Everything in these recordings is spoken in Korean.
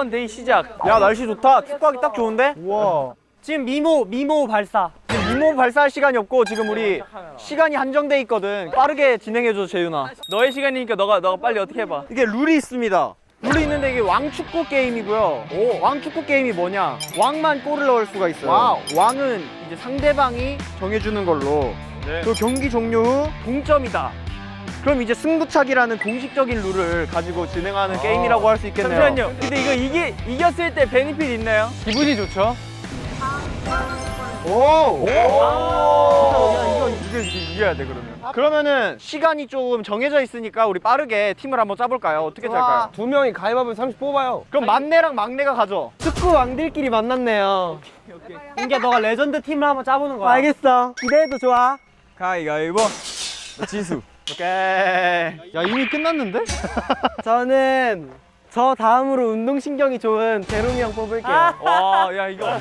데이 시작. 야, 날씨 좋다. 축구하기 딱 좋은데? 우와. 지금 미모 발사. 지금 미모 발사할 시간이 없고 지금 우리 시간이 한정돼 있거든. 빠르게 진행해줘, 재윤아. 너의 시간이니까 너가 빨리 어떻게 해봐. 이게 룰이 있습니다. 룰이 있는데 이게 왕축구 게임이고요. 왕축구 게임이 뭐냐? 왕만 골을 넣을 수가 있어요. 와우. 왕은 이제 상대방이 정해주는 걸로. 네. 그 경기 종료 후 동점이다. 그럼 이제 승부차기라는 공식적인 룰을 가지고 진행하는 게임이라고 할 수 있겠네요. 잠시만요. 근데 이거 이겼을 때 베니핏 있나요? 기분이 좋죠? 오! 야, 이거 이겨야 돼 그러면. 그러면은 시간이 조금 정해져 있으니까 우리 빠르게 팀을 한번 짜볼까요? 어떻게 짤까요? 두 명이 가위바위보 30 뽑아요. 그럼 만내랑 막내가 가죠. 축구 왕들끼리 만났네요. 인기야 너가 레전드 팀을 한번 짜보는 거야. 알겠어. 기대해도 좋아. 가위가위보. 지수. 오케이. 야, 이미 끝났는데? 저는 저 다음으로 운동신경이 좋은 제롬이 형 뽑을게요. 와, 야 이거.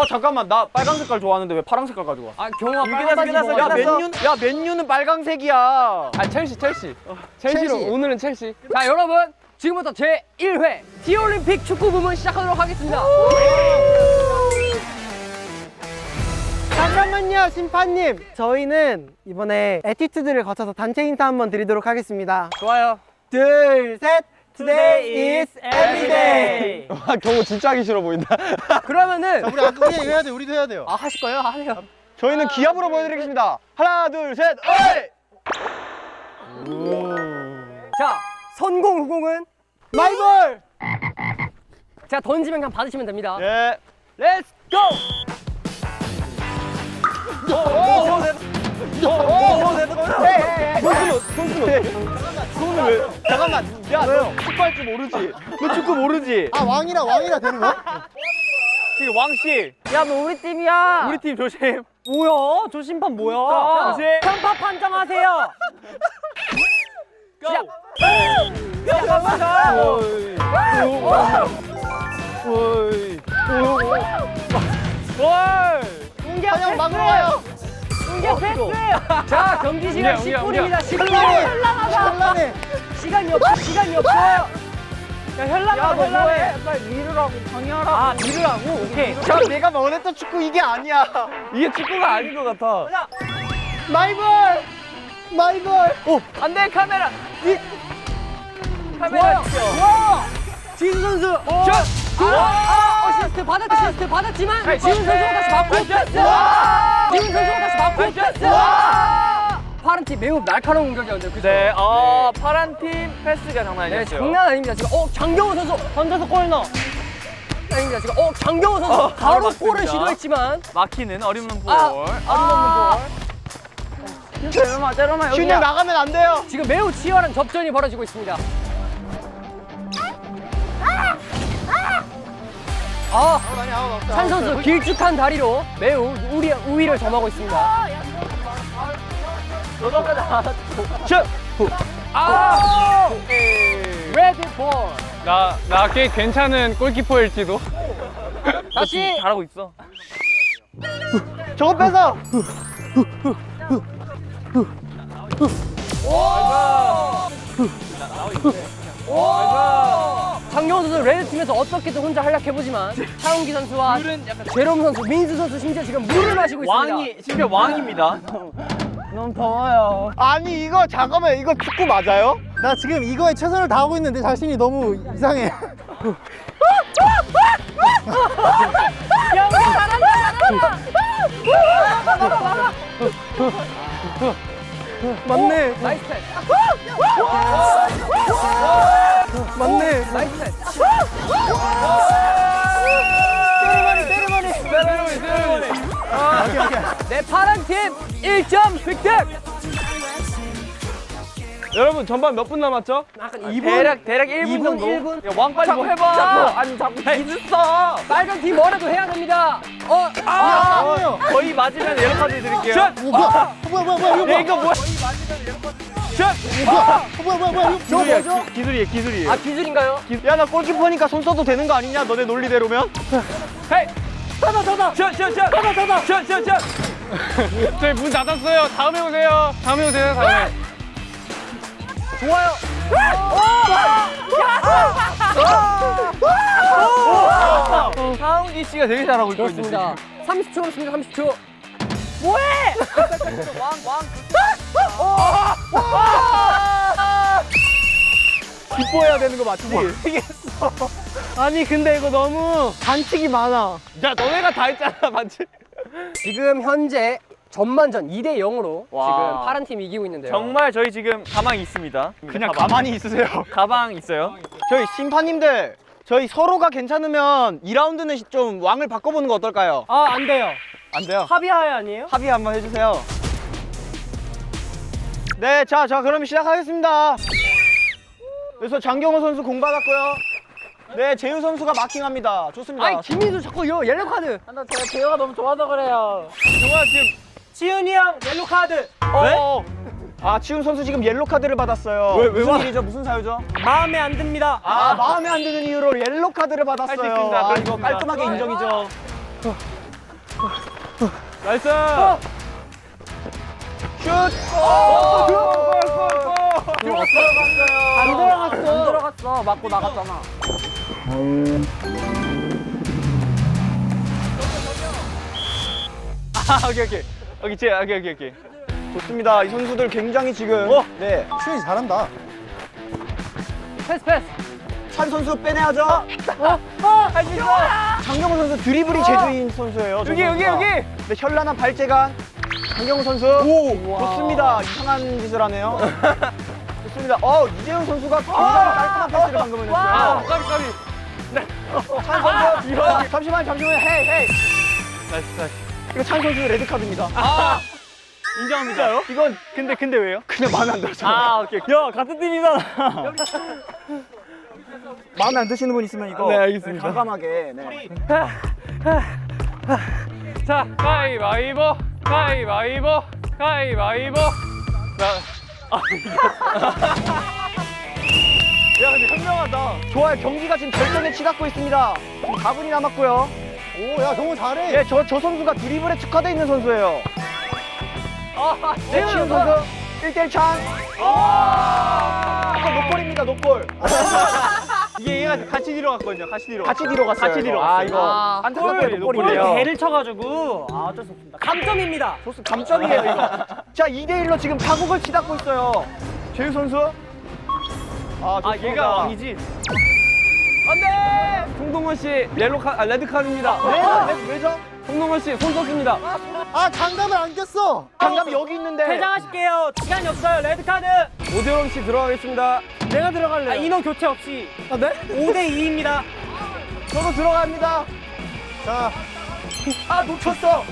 잠깐만, 나 빨간 색깔 좋아하는데 왜 파란 색깔 가지고 와? 아 경호가 끝났어. 야, 맨유는 빨강색이야. 아, 첼시. 첼시로 오늘은 첼시. 자 여러분 지금부터 제 1회 디올림픽 축구 부문 시작하도록 하겠습니다. 잠깐만요 심판님, 저희는 이번에 에티튜드를 거쳐서 단체 인사 한번 드리도록 하겠습니다. 좋아요. 둘, 셋. Today is everyday. 와, 경호 진짜 하기 싫어 보인다. 그러면은 우리 아까 그냥 해야 돼. 우리도 해야 돼요. 아 하실 거예요? 하세요. 저희는 기합으로 보여드리겠습니다. 하나, 둘, 셋, 어이! 자 선공 후공은 마이볼. 제가 던지면 그냥 받으시면 됩니다. 예. 렛츠 고! 손을 왜? 잠깐만. 야, 너 축구할 줄 모르지? 너 축구 모르지? 아, 왕이라 되는 거야? 지금 왕씨. 야 너 우리 팀이야. 우리 팀 조심. 뭐야? 저 심판 뭐야? 조심. 편파 판정하세요. 시작. 그냥 막 먹어요. 응격 패스. 자 경기 시간 10분입니다. 10분. 시간이 없어. 시간이 없어요. 야 현란아 너 뭐해? 빨리 미루라고 방해하라고. 아 미르라고? 오케이. 자, 내가 원했던 축구 이게 아니야. 이게 축구가 아닌 것 같아. 마이볼. 안돼 카메라. 좋아요. 좋아요. 지수 선수. 슛. 어시스트 받았지만 지훈 선수가 다시 맞고 패스. 지훈 선수가 다시 맞고 패스. 파란 팀 매우 날카로운 공격이었는데 그죠? 네, 파란 팀 패스가 장난 네, 아니었어요. 장난 아닙니다. 지금 장경호 선수 던져서 골 넣어. 아닙니다. 지금 장경호 선수 바로 맞습니다. 골을 시도했지만 막히는 어림없는 볼. 제로마 여기야. 나가면 안 돼요. 지금 매우 치열한 접전이 벌어지고 있습니다. 찬 선수 길쭉한 다리로 매우 우위를 점하고 있습니다. 슛. 레드 볼. 나 꽤 괜찮은 골키퍼일지도. 다시 잘하고 있어. 저거 뺏어. 장경호 선수 레드 팀에서 어떻게든 혼자 활약해보지만 차은기 선수와 제롬 선수, 민수 선수 심지어 지금 물을 마시고 있습니다. 심지어 왕입니다. 너무 더워요. 아니, 이거 잠깐만, 이거 축구 맞아요? 나 지금 이거에 최선을 다하고 있는데 자신이 너무 이상해. 영경 잘한다. 맞네. 나이스 패스. 맞네. 나이스 패스. 세레머니. 내 파란 팀 1점 획득. 여러분 전반 몇 분 남았죠? 대략 1분 정도. 1분. 야, 왕 빨리 뭐 해봐. 아니 자꾸 기술 써. 빨간 팀 뭐라도 해야 됩니다. 거의 맞으면 옐로 카드 드릴게요. 뭐야 야, 이거 뭐야? 기술이야, 기술이에요. 아 기술인가요? 야, 나 골키퍼니까 손 써도 되는 거 아니냐? 너네 논리대로면? 헤이. 저다. 슛. 저희 문 닫았어요. 다음에 오세요. 다음에 오세요. 다음에. 하은기 씨가 되게 잘하고 있거든요. 좋습니다. 30초 남았습니다. 30초. 기뻐해야 되는 거 맞지? 아니 근데 이거 너무 반칙이 많아. 야, 너네가 다 했잖아, 반칙. 지금 현재 전반전 2대 0으로 와. 지금 파란 팀이 이기고 있는데요. 정말 저희 지금 가망 있습니다. 그냥 가만히 있으세요. 가방 있어요. 저희 심판님들, 저희 서로가 괜찮으면 2라운드는 좀 왕을 바꿔보는 거 어떨까요? 아 안 돼요. 안 돼요. 합의하에 아니에요? 합의 한번 해주세요. 네, 자 그러면 시작하겠습니다. 그래서 장경호 선수 공 받았고요. 네, 재유 선수가 마킹합니다. 좋습니다. 아니 김민수 자꾸 옐로 카드. 제가 재호가 너무 좋아서 그래요. 정말 지금 지훈이 형 옐로 카드. 네? 아, 치훈 선수 지금 옐로 카드를 받았어요. 왜 무슨 받- 일이죠? 무슨 사유죠? 마음에 안 듭니다. 아, 마음에 안 드는 이유로 옐로 카드를 받았어요. 할수 있습니다. 아, 그럴 수 이거 있습니다. 깔끔하게 인정이죠. 나이스. 슛! 안 들어갔어. 안 들어갔어. 맞고 나갔잖아. 아, 오케이. 오케이. 좋습니다. 이 선수들 굉장히 지금 네, 슈이 잘한다. 패스 패스. 찬 선수 빼내야죠. 할 수 있어. 장경호 선수 드리블이 제주인 선수예요. 저 여기. 선수가. 네, 현란한 발재간 장경호 선수. 좋습니다. 이상한 짓을 하네요. 좋습니다. 이재훈 선수가 굉장히 깔끔한 패스를 방금 해냈어요. 아, 까비. 찬 선수. 잠시만. 헤이. 나이스. 이거 찬 선수 레드 카드입니다. 인정합니다. 이건 근데 왜요? 그냥 마음에 안 들었잖아요. 아, 오케이. 야, 같은 팀이잖아. 마음에 안 드시는 분 있으면 이거 네, 알겠습니다. 과감하게. 네. 자, 가위바위보. 야, 근데 현명하다. 좋아요. 경기가 지금 절정에 치닫고 있습니다. 지금 4분이 남았고요. 오, 야 경호 잘해. 예, 저 선수가 드리블에 특화되어 있는 선수예요. 네, 치훈 선수 1대1 찬. 이거 노골입니다, 노골. 이게 얘가 같이 뒤로 갔거든요. 같이 뒤로 갔어요. 같이 뒤로 이거. 갔어요. 이거 안타깝게 골, 노골이네요. 배를 쳐가지고 어쩔 수 없습니다. 감점입니다. 좋습니다. 감점이에요, 이거. 자, 2대1로 지금 파국을 치닫고 있어요. 재유 선수. 아, 좋습니다. 얘가 왕이지. 안돼! 송동원 씨 레드 카드입니다. 왜죠? 송동원 씨 손 썼습니다. 아 장갑을 안 꼈어. 장갑이 여기 있는데. 퇴장하실게요. 시간이 없어요. 레드 카드. 오재원 씨 들어가겠습니다. 내가 들어갈래요. 인원 교체 없이. 아 네? 5대 2입니다. 저도 들어갑니다. 자, 놓쳤어.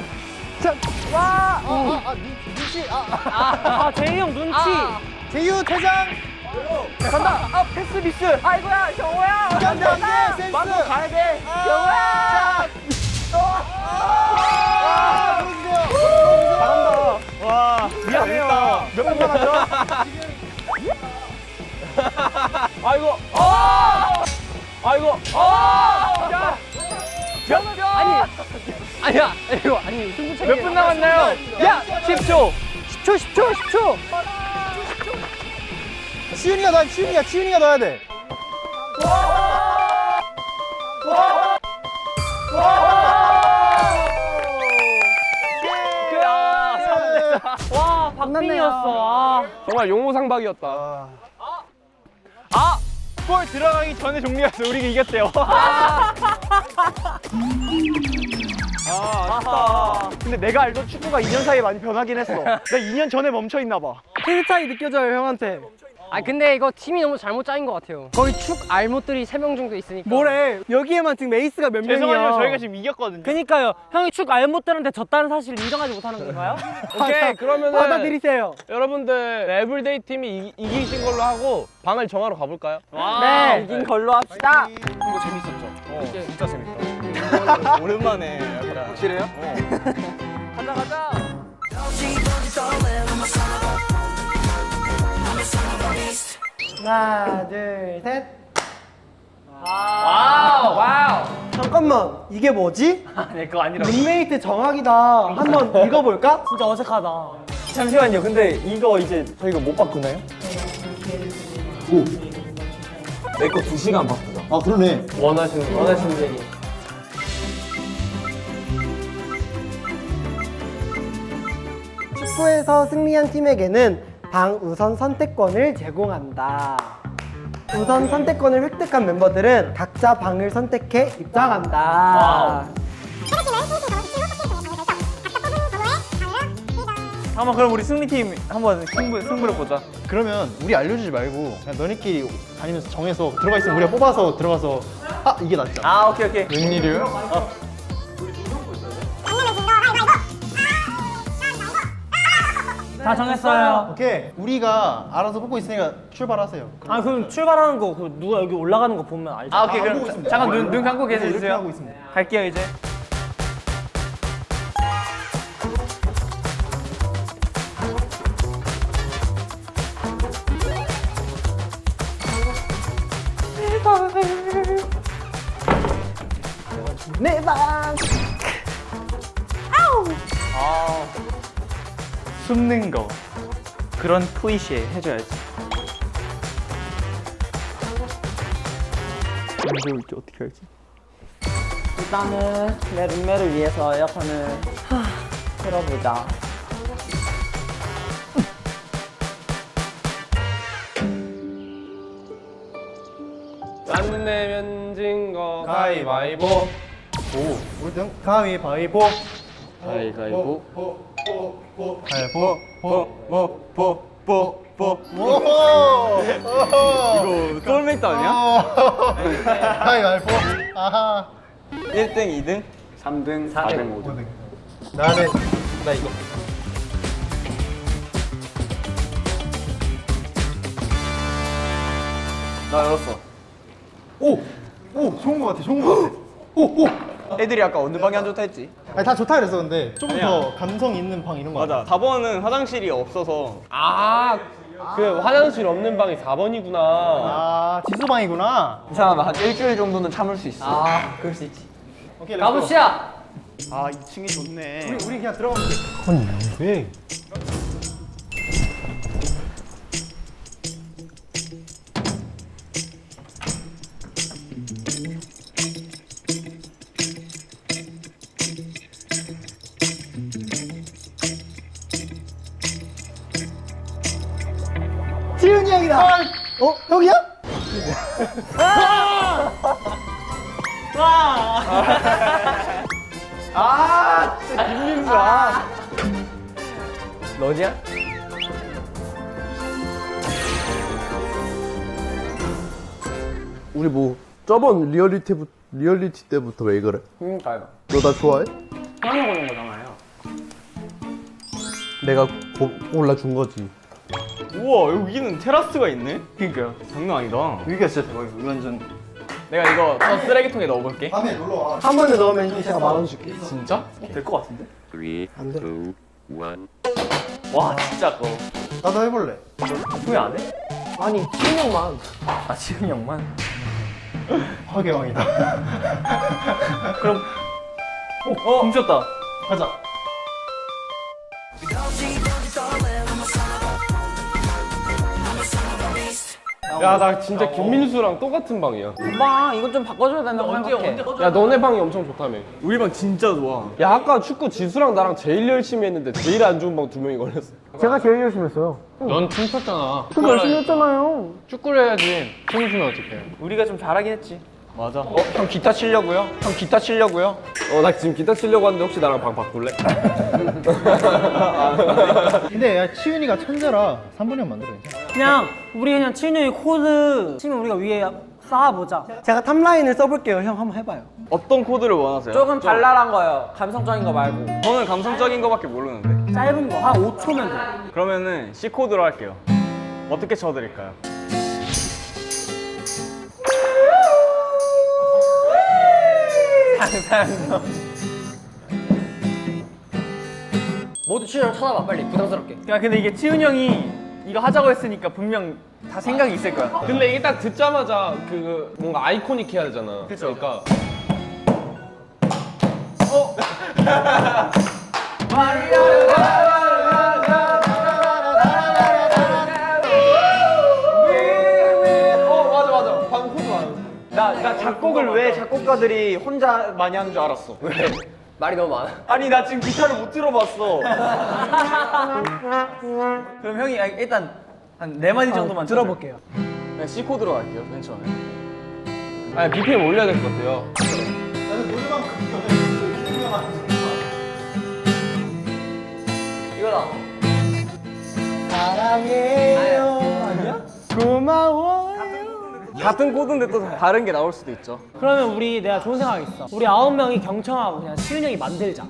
눈치. 재희 형 눈치. 재유 퇴장. 간다. 패스 미스. 아이고야 경호야. 안돼 센스. 망고 가야 돼. 경호야. 들어주세요. 잘한다. 와, 미안해요. 몇 번 남았죠? 아니 승부차기. 몇 분 남았나요? 야, 10초. 10초. 치훈이가 넣어야 돼. 와 박빙이었어. 정말 용호상박이었다. 골 들어가기 전에 종료했어. 우리가 이겼대요. 아쉽다. 근데 내가 알던 축구가 2년 사이에 많이 변하긴 했어. 내가 2년 전에 멈춰 있나 봐. 스타이 느껴져요 형한테. 아 근데 이거 팀이 너무 잘못 짜인 것 같아요. 거기 축 알못들이 3명 정도 있으니까. 뭐래? 여기에만 지금 에이스가 몇 명이야? 죄송하지만 저희가 지금 이겼거든요. 그니까요. 형이 축 알못들한테 졌다는 사실을 인정하지 못하는 건가요? 오케이, 그러면은 받아들이세요. 여러분들 에블데이 팀이 이기신 걸로 하고 방을 정하러 가볼까요? 네. 이긴 걸로 합시다. 이거 재밌었죠? 진짜 재밌다. 오랜만에. 확실해요? 가자. 하나, 둘, 셋. 와우. 잠깐만, 이게 뭐지? 네, 그거 아니라. 룸메이트 정학이다. 한번 읽어볼까? 진짜 어색하다. 잠시만요. 근데 이거 이제 저희가 못 바꾸나요? 내 거 2시간 바꾸자. 아 그러네. 원하시는 대로. 축구에서 승리한 팀에게는 방 우선 선택권을 제공한다. 우선 선택권을 획득한 멤버들은 각자 방을 선택해 입장한다. 한번 그럼 우리 승리팀 한번 승부를 보자. 그러면 우리 알려주지 말고 그냥 너네끼리 다니면서 정해서 들어가 있으면 우리가 뽑아서 들어가서 아 이게 낫지 않아? 아, 오케이. 웬일이에요? 다 정했어요. 오케이. 우리가 알아서 뽑고 있으니까 출발하세요. 아 그럼 출발하는 거 누가 여기 올라가는 거 보면 알죠? 아, 오케이. 보고 그럼 있습니다. 잠깐 눈 감고 이렇게 계세요. 하고 있습니다. 갈게요, 이제. 내 방. 숨는 거. 그런 클리셰 해줘야지. 언제 올지 어떻게 알지? 일단은 내 룸메를 위해서 에어컨을 틀어보자. 안 내면 진 거 가위바위보. 오, 우리 등 가위바위보. 가위바위보. 가위바위보. 오. 이거 소울메이트 아니야? 가위바위보. 아하. 1등, 2등, 3등, 4등, 5등. 나는 나 이거. 나 열었어. 오, 좋은 거 같아, 좋은 거 같아. 오. 애들이 아까 어느 방이 안 좋다 했지? 아니 다 좋다 그랬었는데 좀 더 감성 있는 방 이런 거. 맞아. 4번은 화장실이 없어서. 아, 그 화장실 없는 방이 4번이구나. 아, 지수 방이구나. 괜찮아, 한 일주일 정도는 참을 수 있어. 아, 그럴 수 있지. 오케이, 가봅시다. 아, 2층이 좋네. 우리 그냥 들어가면 돼. 왜? 지훈이 형이다. 어, 여기야? 아, 진짜 김민수. 아. 너냐? 우리 뭐 저번 리얼리티 때부터 왜 그래? 그러니까요. 너 나 좋아해? 형이 보는 거잖아요. 내가 골라준 거지. 우와, 여기는 테라스가 있네? 그니까요. 장난 아니다. 여기가 진짜 대박이야. 우리 완전. 내가 이거 저 쓰레기통에 넣어볼게. 밤에 놀러 와. 한 번에 넣으면 제가 10,000원 줄게. 진짜? 될 것 같은데? 3, 2, 안 돼. 1. 와, 진짜 그거. 나도 해볼래. 후회 안 해? 아니, 지훈 형만. 아, 지훈이 형만. 화개왕이다. 그럼. 훔쳤다. 가자. 야, 나 진짜 김민수랑 똑같은 방이야. 엄마, 이건 좀 바꿔줘야 된다고 생각해. 야, 너네 방이 엄청 좋다며. 우리 방 진짜 좋아. 야, 아까 축구 지수랑 나랑 제일 열심히 했는데 제일 안 좋은 방 2명이 걸렸어. 제가 제일 열심히 했어요. 넌 춤췄잖아. 좀 열심히 했잖아요. 축구를 해야지. 춤추면 어떡해. 우리가 좀 잘하긴 했지. 맞아. 형 기타 치려고요? 형 기타 치려고요? 나 지금 기타 치려고 하는데 혹시 나랑 방 바꿀래? 근데 야, 치윤이가 천재라 3분이면 만들어. 괜찮아. 그냥 우리 그냥 지훈 형이 코드 치면 우리가 위에 쌓아보자. 제가 탑라인을 써볼게요. 형 한번 해봐요. 어떤 코드를 원하세요? 조금 발랄한 거요. 감성적인 거 말고. 저는 감성적인 거밖에 모르는데. 짧은 거 한 5초면 돼. 그러면은 C 코드로 할게요. 어떻게 쳐드릴까요? 상상도. 모두 치료를 쳐다봐, 빨리. 부담스럽게. 야, 근데 이게 치훈 형이 이거 하자고 했으니까 분명 다 생각이 있을 거야. 근데 이게 딱 듣자마자 그 뭔가 아이코닉 해야 되잖아. 그러니까 나 작곡을 왜 작곡가들이 혼자 많이 하는 줄 알았어. 말이 너무 많아. 아니 나 지금 기타를 못 들어봤어. 그럼 형이 일단 한 4마디 정도만 들어볼게요. 그냥 C 코드로 갈게요. 맨 처음에. 아니 BPM 올려야 될 것 같아요. 이거다. 같은 코드인데 또 다른 게 나올 수도 있죠. 그러면 내가 좋은 생각 있어. 우리 9명이 경청하고 그냥 시윤 형이 만들자.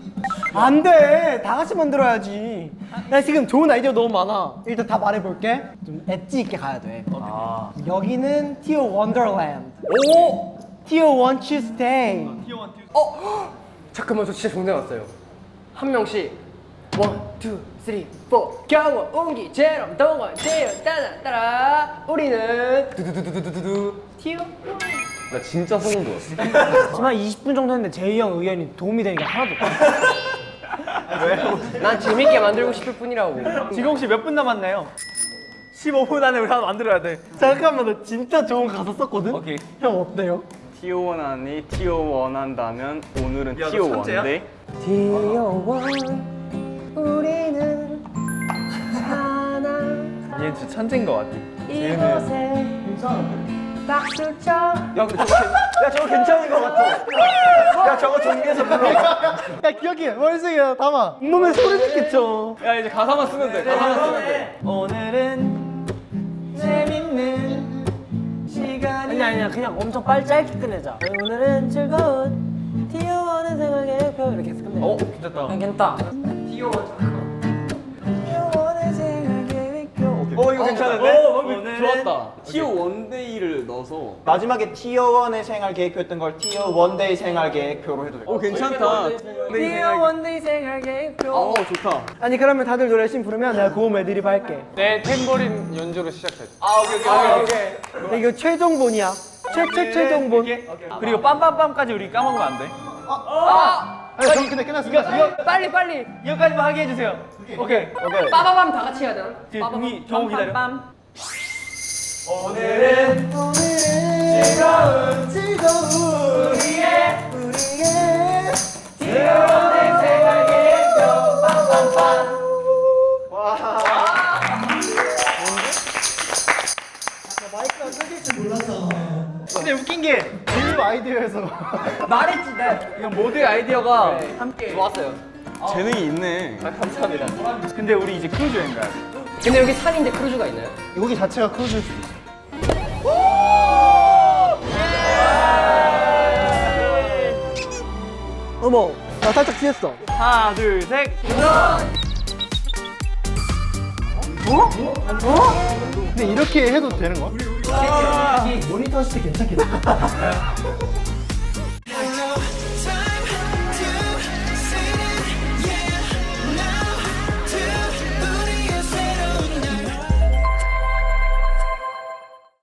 안 돼. 다 같이 만들어야지. 나 지금 좋은 아이디어 너무 많아. 일단 다 말해볼게. 좀 엣지 있게 가야 돼. 여기는 Tio Wonderland. 오! Tio Want You Stay. 잠깐만, 저 진짜 좋은 생각 났어요. 한 명씩 1, 2, 3, 4 경원, 옹기, 제롬, 동원, 재현, 따라 우리는 두두두두두두 티오. 나 진짜 소름 돋았어. 하지만 20분 정도 했는데 제이 형 의견이 도움이 되는 게 하나도 없어. 난 재밌게 만들고 싶을 뿐이라고. 지금 혹시 몇 분 남았나요? 15분 안에 우리 하나 만들어야 돼. 잠깐만, 나 진짜 좋은 가사 썼거든? 오케이. 형 어때요? 티오 원하니 티오 원한다면 오늘은 티오 원데. 티오 원 우리는 하나 얘 진짜 천재인 것 같아. 이곳에 박수 쳐. 야 저거 괜찮은 것 같아. 야 저거 정리해서 불러. 야, 기억해. 머릿속에 담아. 몸에 소리 듣겠죠. 야 이제 가사만 쓰면 돼. 가사만 쓰면 돼. 오늘은 재밌는 시간이 아니야 그냥 엄청 빨리 짧게 끝내자. 오늘은 즐거운 티오원의 생활의 표 이렇게 해서 끝내. 괜찮다. 괜찮다. 이거 괜찮은데? 좋았다. 티오 원데이를 넣어서 마지막에 티어 원의 생활 계획표였던 걸 티어 원데이 생활 계획표로 해도 돼. 괜찮다. 티오 원데이 생활 계획표. 좋다. 아니 그러면 다들 노래 열심히 부르면 내가 고음 애드립 할게. 내 탬버린 연주로 시작해. 오케이. 이거 최종본이야. 최종본. 그리고 빰빰빰까지 우리 까먹으면 안 돼. 전 근데 끝났습니다. 빨리 이거까지만 하게 해주세요. 오케이. 빠바밤 다 같이 해야 되나? 이 경호 기다려. 빰. 근데 웃긴 게 제일 아이디어에서 말했지 나. 이건 모두의 아이디어가 함께 좋았어요. 재능이 있네. 감사합니다. 근데 우리 이제 크루즈 여행 가야 돼. 근데 여기 산인데 크루즈가 있나요? 여기 자체가 크루즈일 수도 있어. 어머, 나 살짝 취했어. 하나, 둘, 셋. 근데 이렇게 해도 되는 거야? 모니터 하실 때 괜찮겠다.